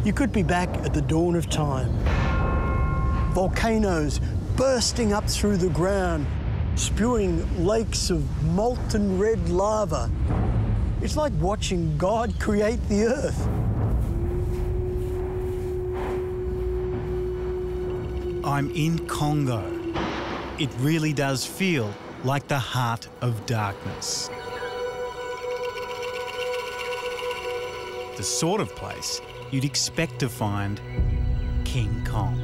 You could be back at the dawn of time. Volcanoes bursting up through the ground, spewing lakes of molten red lava. It's like watching God create the earth. I'm in Congo. It really does feel like the heart of darkness. The sort of place you'd expect to find King Kong.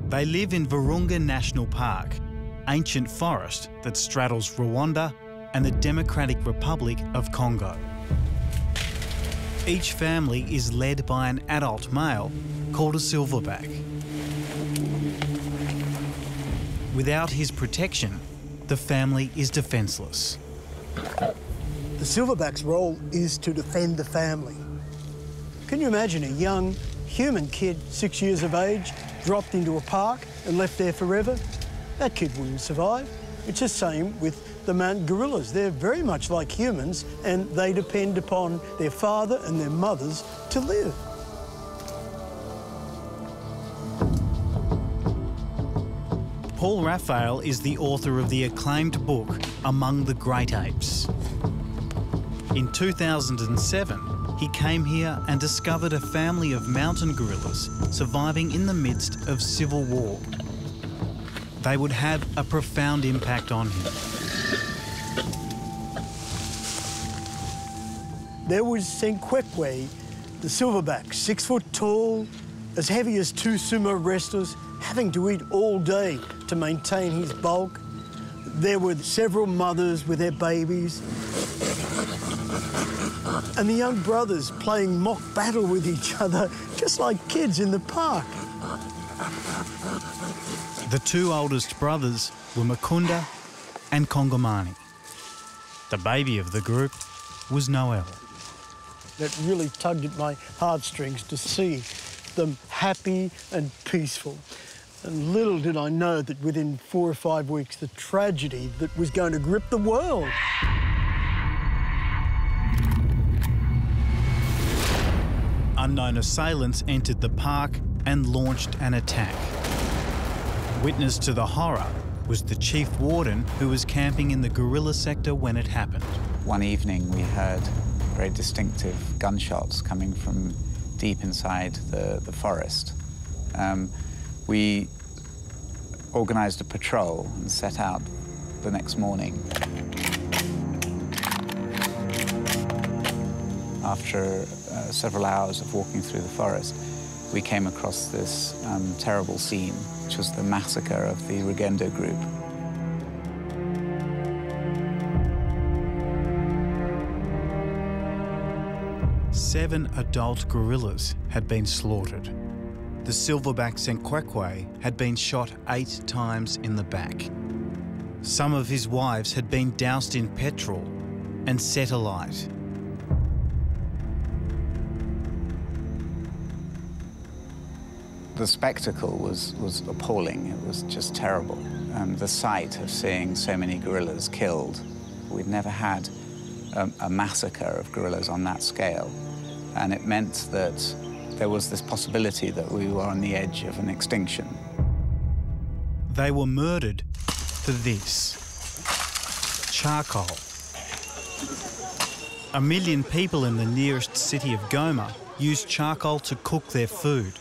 They live in Virunga National Park, ancient forest that straddles Rwanda and the Democratic Republic of Congo. Each family is led by an adult male called a silverback. Without his protection, the family is defenceless. The silverback's role is to defend the family. Can you imagine a young human kid, 6 years of age, dropped into a park and left there forever? That kid wouldn't survive. It's the same with the mountain gorillas. They're very much like humans, and they depend upon their father and their mothers to live. Paul Raffaele is the author of the acclaimed book, Among the Great Apes. In 2007, he came here and discovered a family of mountain gorillas surviving in the midst of civil war. They would have a profound impact on him. There was Senkwekwe, the silverback, 6 foot tall, as heavy as 2 sumo wrestlers, having to eat all day to maintain his bulk. There were several mothers with their babies, and the young brothers playing mock battle with each other, just like kids in the park. The 2 oldest brothers were Mukunda and Kongomani. The baby of the group was Noel. That really tugged at my heartstrings to see them happy and peaceful. And little did I know that within 4 or 5 weeks, the tragedy that was going to grip the world. Unknown assailants entered the park and launched an attack. Witness to the horror was the chief warden who was camping in the gorilla sector when it happened. One evening we heard very distinctive gunshots coming from deep inside the forest. We organised a patrol and set out the next morning. After several hours of walking through the forest, we came across this terrible scene, which was the massacre of the Uganda group. Seven adult gorillas had been slaughtered. The silverback Senkwekwe had been shot 8 times in the back. Some of his wives had been doused in petrol and set alight. The spectacle was appalling. It was just terrible. The sight of seeing so many gorillas killed. We'd never had a massacre of gorillas on that scale. And it meant that there was this possibility that we were on the edge of an extinction. They were murdered for this: charcoal. 1 million people in the nearest city of Goma use charcoal to cook their food.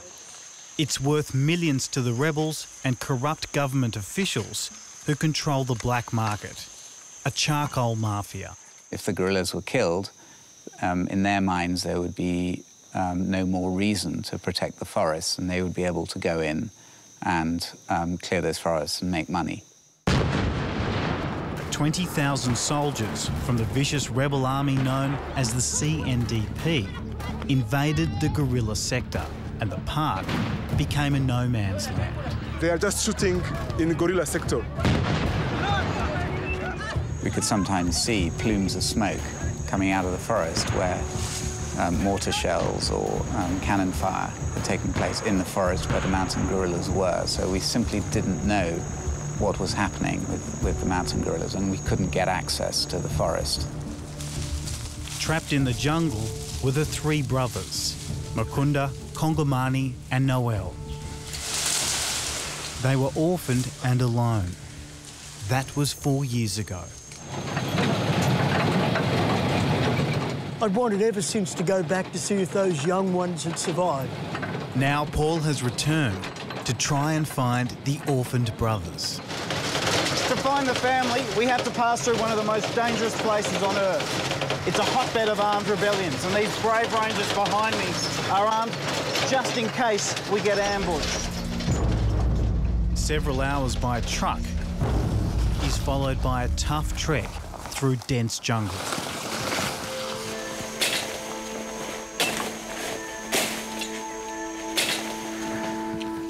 It's worth millions to the rebels and corrupt government officials who control the black market. A charcoal mafia. If the gorillas were killed, in their minds there would be no more reason to protect the forests, and they would be able to go in and clear those forests and make money. 20,000 soldiers from the vicious rebel army known as the CNDP invaded the gorilla sector, and the park became a no-man's land. They are just shooting in the gorilla sector. We could sometimes see plumes of smoke coming out of the forest where mortar shells or cannon fire had taken place in the forest where the mountain gorillas were. So we simply didn't know what was happening with the mountain gorillas, and we couldn't get access to the forest. Trapped in the jungle were the three brothers, Mukunda, Kongomani and Noel. They were orphaned and alone. That was 4 years ago. I'd wanted ever since to go back to see if those young ones had survived. Now Paul has returned to try and find the orphaned brothers. To find the family, we have to pass through one of the most dangerous places on Earth. It's a hotbed of armed rebellions, and these brave rangers behind me are armed just in case we get ambushed. Several hours by truck is followed by a tough trek through dense jungle.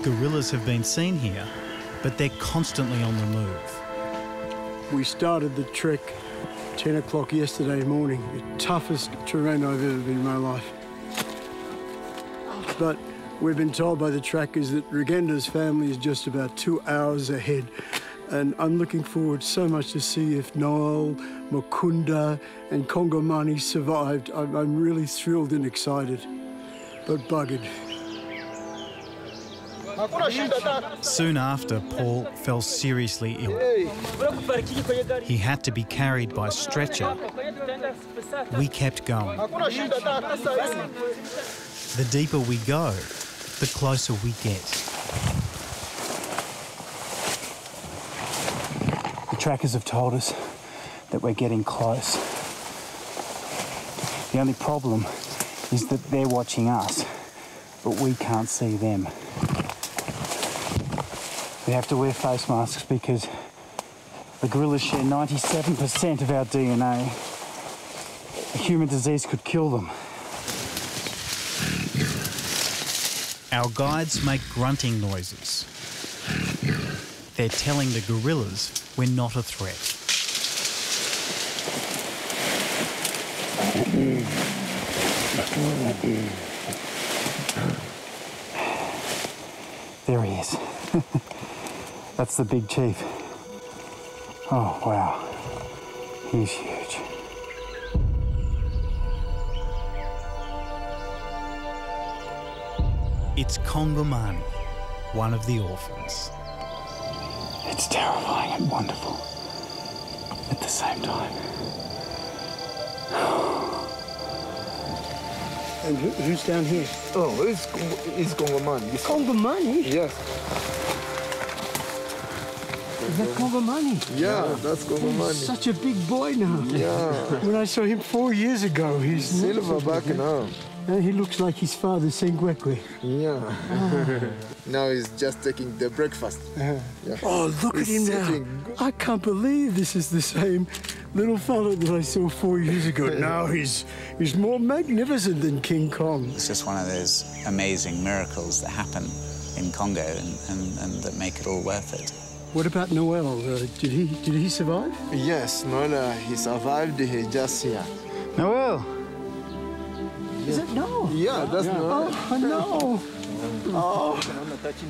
Gorillas have been seen here, but they're constantly on the move. We started the trek 10 o'clock yesterday morning, the toughest terrain I've ever been in my life. But we've been told by the trackers that Rugenda's family is just about 2 hours ahead. And I'm looking forward so much to see if Noel, Mukunda and Kongomani survived. I'm really thrilled and excited, but buggered. Soon after, Paul fell seriously ill. He had to be carried by stretcher. We kept going. The deeper we go, the closer we get. The trackers have told us that we're getting close. The only problem is that they're watching us, but we can't see them. We have to wear face masks because the gorillas share 97% of our DNA. A human disease could kill them. Our guides make grunting noises. They're telling the gorillas we're not a threat. There he is. That's the big chief. Oh, wow. He's huge. It's Kongomani, one of the orphans. It's terrifying and wonderful at the same time. And who's down here? Oh, it's Kongomani. Kongomani? Yes. Is that Kongomani? Yeah, that's Kongomani. He's such a big boy now. Yeah. When I saw him 4 years ago, he's Silverback now. He looks like his father, Sengwekwe. Yeah. Oh. Now he's just taking the breakfast. Yeah. Oh, look at him now. I can't believe this is the same little fellow that I saw 4 years ago. Now he's more magnificent than King Kong. It's just one of those amazing miracles that happen in Congo and that make it all worth it. What about Noel? Did he survive? Yes, Noel, he survived. He just here. Noel! Is it Noel? Yeah, that's Noel. Oh, no. Oh,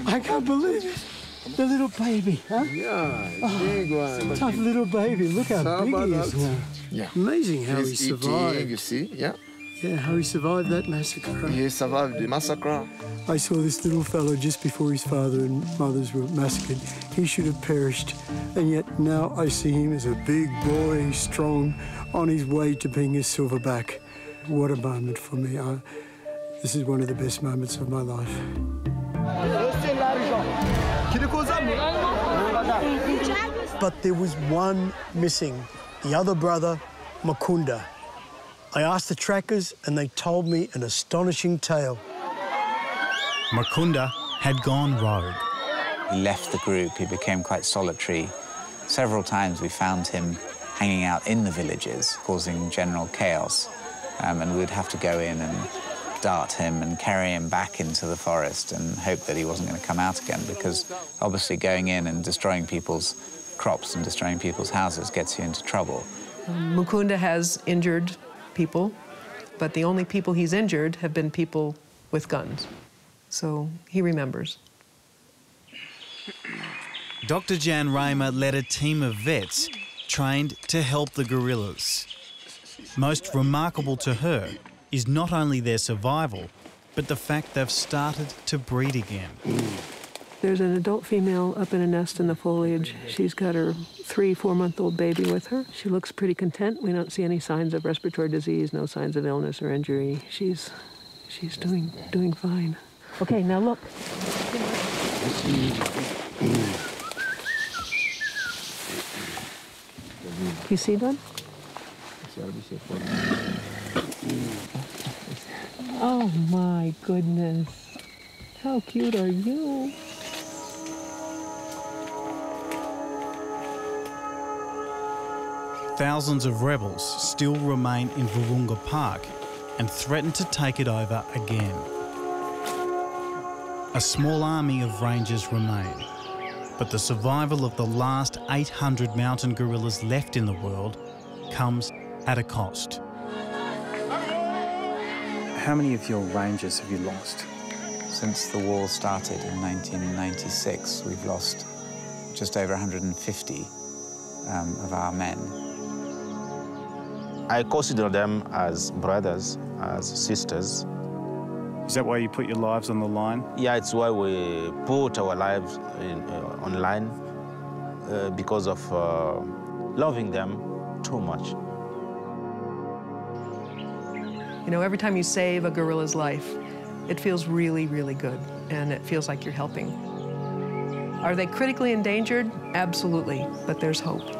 I can't believe it. The little baby, huh? Yeah, big one. Tough little baby. Look how big he is now. Yeah. Amazing how he survived. Eating, you see, yeah. Yeah, how he survived that massacre. He survived the massacre. I saw this little fellow just before his father and mothers were massacred. He should have perished. And yet now I see him as a big boy, strong, on his way to being a silverback. What a moment for me. This is one of the best moments of my life. But there was one missing, the other brother, Mukunda. I asked the trackers and they told me an astonishing tale. Mukunda had gone rogue. He left the group, he became quite solitary. Several times we found him hanging out in the villages, causing general chaos. And we'd have to go in and dart him and carry him back into the forest and hope that he wasn't going to come out again, because obviously going in and destroying people's crops and destroying people's houses gets you into trouble. Mukunda has injured people, but the only people he's injured have been people with guns. So he remembers. Dr. Jan Raymer led a team of vets trained to help the gorillas. Most remarkable to her is not only their survival, but the fact they've started to breed again. There's an adult female up in a nest in the foliage. She's got her 3-4-month-old baby with her. She looks pretty content. We don't see any signs of respiratory disease, no signs of illness or injury. She's doing fine. Okay, now look. You see them? Oh my goodness. How cute are you? Thousands of rebels still remain in Virunga Park and threaten to take it over again. A small army of rangers remain, but the survival of the last 800 mountain gorillas left in the world comes at a cost. How many of your rangers have you lost? Since the war started in 1996, we've lost just over 150 of our men. I consider them as brothers, as sisters. Is that why you put your lives on the line? Yeah, it's why we put our lives online, because of loving them too much. You know, every time you save a gorilla's life, it feels really, really good, and it feels like you're helping. Are they critically endangered? Absolutely, but there's hope.